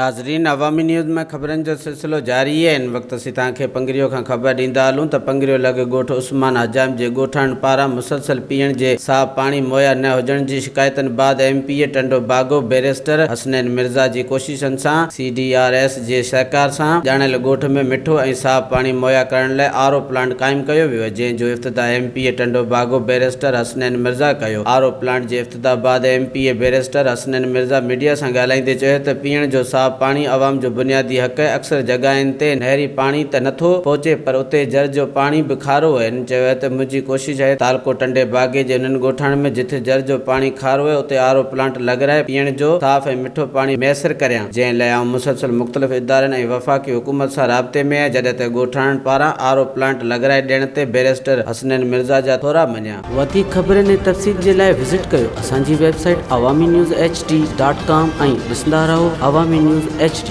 नाज़रीन, अवामी न्यूज़ में खबरन जो सिलसिलो जारी है। इन वक्त असीं तव्हांखे पंगरيو खां ख़बर ॾींदा हलूं त पंगरيو लॻ ॻोठ उस्मान हजाम जे ॻोठाणन पारां मुसलसल पीअण जे साफ़ पाणी मुहैया न हुजण जी शिकायतनि बाद MP टंडो बागो बैरिस्टर हसनैन मिर्ज़ा जी कोशिशनि सां CDRS जे सहकार सां ॼाणियल ॻोठ में मिठो ऐं साफ़ पाणी मुहैया करण लाइ RO प्लांट क़ाइमु कयो वियो, जंहिं जो इफ़्तिताह MP टंडो बागो बैरिस्टर हसनैन मिर्ज़ा कयो। RO प्लांट जे इफ़्तिताह बाद MP barrister Hasnain Mirza media सां ॻाल्हाईंदे चयो त पीअण जो साफ़ पाणी अवाम जो बुनियादी हक़ है। अक्सर जगहनि ते नहरी पाणी त नथो पहुचे, पर उते जर जो पाणी भी खारो है। चयो त मुंहिंजी कोशिश है तालको टंडे बागे जे उन्हनि ॻोठाणनि में जिथे जर जो पाणी खारो है उते RO प्लांट लॻाराए पीअण जो साफ़ ऐं मिठो पाणी मैसर करियां, जंहिं लाइ आउं मुसलसल मुख़्तलिफ़ इदारनि ऐं वफ़ाक़ी हुकूमत सां राब्ते में आहियां। जॾहिं त ॻोठाणनि पारां RO प्लांट लॻाराए ॾियण ते बैरिस्टर हसनैन मिर्ज़ा जा थोरा मञिया। वधीक ख़बरनि ऐं तफ़सील जे लाइ विज़िट कयो असांजी वेबसाइट awamiNewsHD.com ऐं ॾिसंदा रहो अवामी न्यूज़ HD।